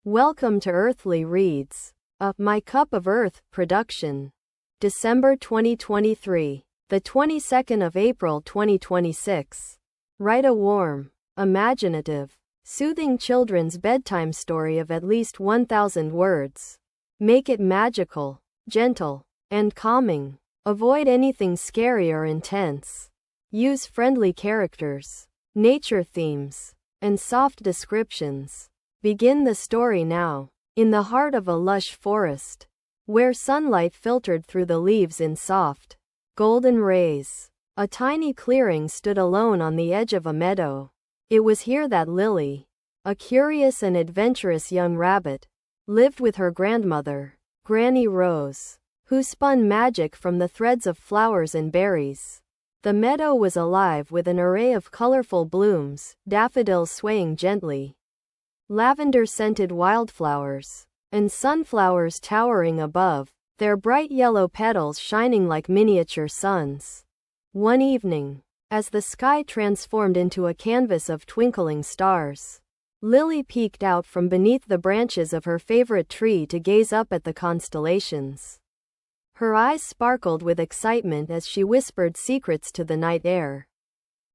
Welcome to Earthly Reads, a My Cup of Earth production. December 2023, the 22nd of April 2026. Write a warm, imaginative, soothing children's bedtime story of at least 1,000 words. Make it magical, gentle, and calming. Avoid anything scary or intense. Use friendly characters, nature themes, and soft descriptions. Begin the story now, in the heart of a lush forest, where sunlight filtered through the leaves in soft, golden rays. A tiny clearing stood alone on the edge of a meadow. It was here that Lily, a curious and adventurous young rabbit, lived with her grandmother, Granny Rose, who spun magic from the threads of flowers and berries. The meadow was alive with an array of colorful blooms, daffodils swaying gently, lavender-scented wildflowers, and sunflowers towering above, their bright yellow petals shining like miniature suns. One evening, as the sky transformed into a canvas of twinkling stars, Lily peeked out from beneath the branches of her favorite tree to gaze up at the constellations. Her eyes sparkled with excitement as she whispered secrets to the night air,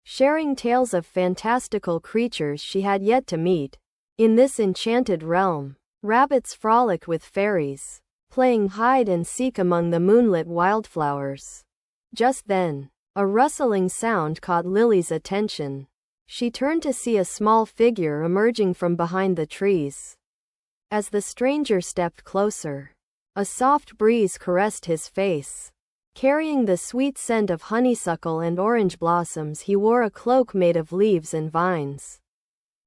sharing tales of fantastical creatures she had yet to meet. In this enchanted realm, rabbits frolicked with fairies, playing hide and seek among the moonlit wildflowers. Just then, a rustling sound caught Lily's attention. She turned to see a small figure emerging from behind the trees. As the stranger stepped closer, a soft breeze caressed his face. Carrying the sweet scent of honeysuckle and orange blossoms, he wore a cloak made of leaves and vines,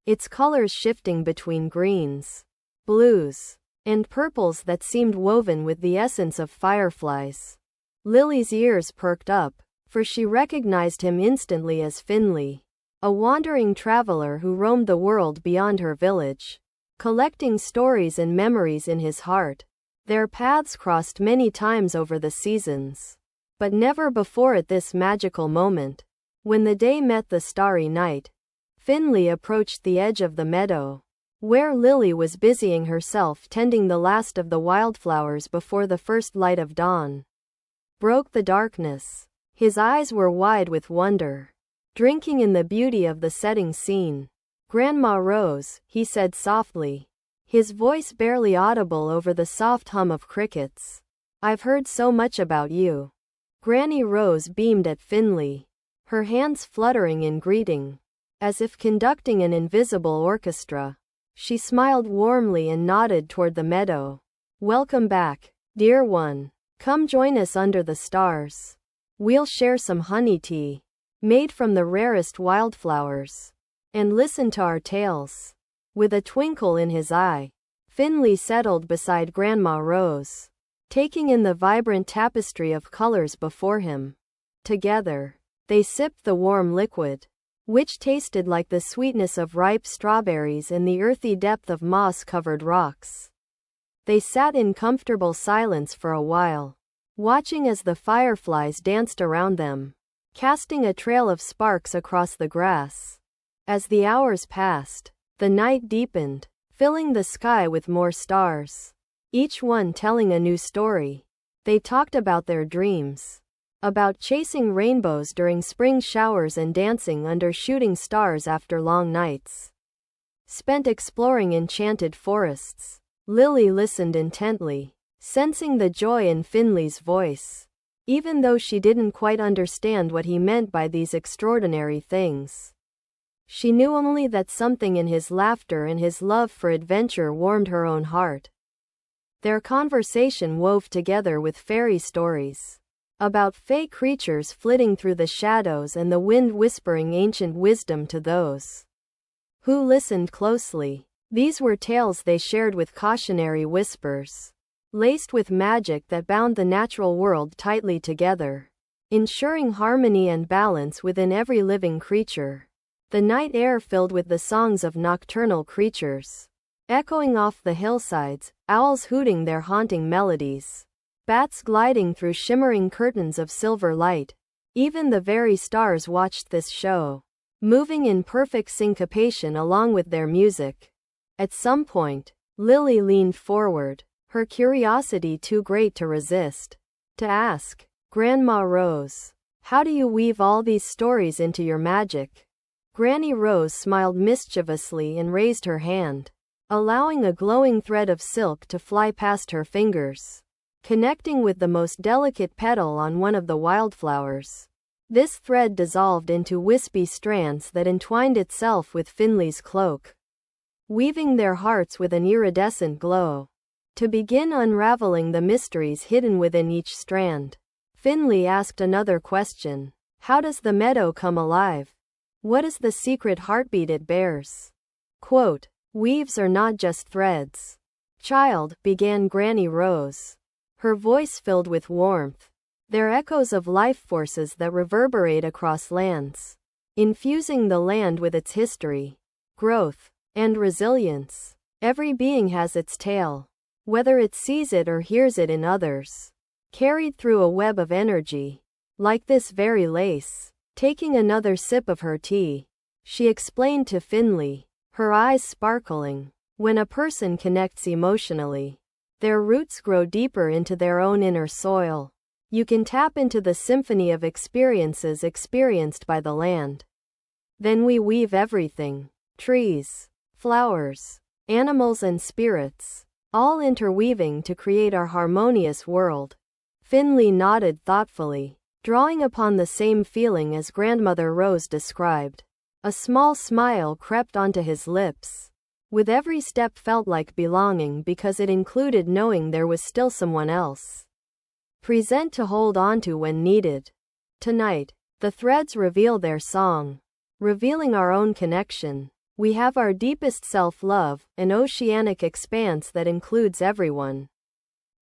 its colors shifting between greens, blues, and purples that seemed woven with the essence of fireflies. Lily's ears perked up, for she recognized him instantly as Finley, a wandering traveler who roamed the world beyond her village, collecting stories and memories in his heart. Their paths crossed many times over the seasons, but never before at this magical moment. When the day met the starry night, Finley approached the edge of the meadow, where Lily was busying herself tending the last of the wildflowers before the first light of dawn broke the darkness. His eyes were wide with wonder, drinking in the beauty of the setting scene. "Grandma Rose," he said softly, his voice barely audible over the soft hum of crickets. "I've heard so much about you." Granny Rose beamed at Finley, her hands fluttering in greeting, as if conducting an invisible orchestra. She smiled warmly and nodded toward the meadow. "Welcome back, dear one. Come join us under the stars. We'll share some honey tea, made from the rarest wildflowers, and listen to our tales." With a twinkle in his eye, Finley settled beside Grandma Rose, taking in the vibrant tapestry of colors before him. Together, they sipped the warm liquid, which tasted like the sweetness of ripe strawberries and the earthy depth of moss-covered rocks. They sat in comfortable silence for a while, watching as the fireflies danced around them, casting a trail of sparks across the grass. As the hours passed, the night deepened, filling the sky with more stars, each one telling a new story. They talked about their dreams, about chasing rainbows during spring showers and dancing under shooting stars after long nights spent exploring enchanted forests. Lily listened intently, sensing the joy in Finley's voice, even though she didn't quite understand what he meant by these extraordinary things. She knew only that something in his laughter and his love for adventure warmed her own heart. Their conversation wove together with fairy stories, about fey creatures flitting through the shadows and the wind whispering ancient wisdom to those who listened closely. These were tales they shared with cautionary whispers, laced with magic that bound the natural world tightly together, ensuring harmony and balance within every living creature. The night air filled with the songs of nocturnal creatures, echoing off the hillsides, owls hooting their haunting melodies, bats gliding through shimmering curtains of silver light. Even the very stars watched this show, moving in perfect syncopation along with their music. At some point, Lily leaned forward, her curiosity too great to resist. To ask, Grandma Rose, how do you weave all these stories into your magic? Granny Rose smiled mischievously and raised her hand, allowing a glowing thread of silk to fly past her fingers, connecting with the most delicate petal on one of the wildflowers. This thread dissolved into wispy strands that entwined itself with Finley's cloak, weaving their hearts with an iridescent glow. To begin unraveling the mysteries hidden within each strand, Finley asked another question. How does the meadow come alive? What is the secret heartbeat it bears? Quote, weaves are not just threads. Child, began Granny Rose, her voice filled with warmth. They're echoes of life forces that reverberate across lands, infusing the land with its history, growth, and resilience. Every being has its tale, whether it sees it or hears it in others, carried through a web of energy, like this very lace. Taking another sip of her tea, she explained to Finley, her eyes sparkling. When a person connects emotionally, their roots grow deeper into their own inner soil. You can tap into the symphony of experiences experienced by the land. Then we weave everything, trees, flowers, animals and spirits, all interweaving to create our harmonious world. Finley nodded thoughtfully, drawing upon the same feeling as Grandmother Rose described. A small smile crept onto his lips. With every step felt like belonging because it included knowing there was still someone else present to hold on to when needed. Tonight, the threads reveal their song, revealing our own connection. We have our deepest self-love, an oceanic expanse that includes everyone.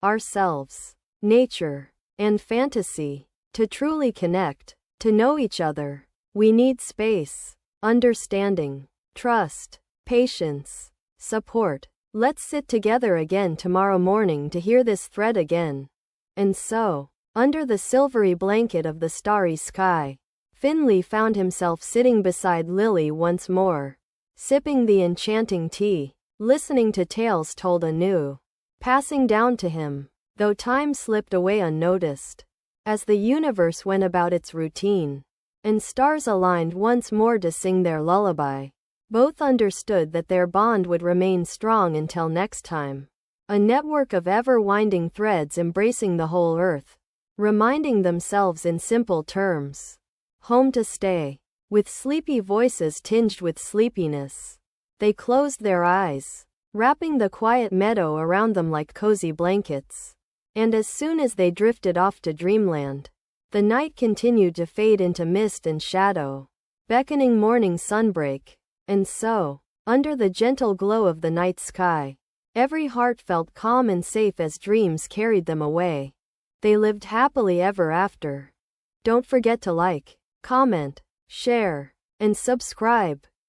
Ourselves, nature, and fantasy. To truly connect, to know each other, we need space, understanding, trust, patience, support. Let's sit together again tomorrow morning to hear this thread again. And so, under the silvery blanket of the starry sky, Finley found himself sitting beside Lily once more, sipping the enchanting tea, listening to tales told anew, passing down to him, though time slipped away unnoticed. As the universe went about its routine, and stars aligned once more to sing their lullaby, both understood that their bond would remain strong until next time. A network of ever-winding threads embracing the whole earth, reminding themselves in simple terms. Home to stay. With sleepy voices tinged with sleepiness, they closed their eyes, wrapping the quiet meadow around them like cozy blankets. And as soon as they drifted off to dreamland, the night continued to fade into mist and shadow, beckoning morning sunbreak. And so, under the gentle glow of the night sky, every heart felt calm and safe as dreams carried them away. They lived happily ever after. Don't forget to like, comment, share, and subscribe.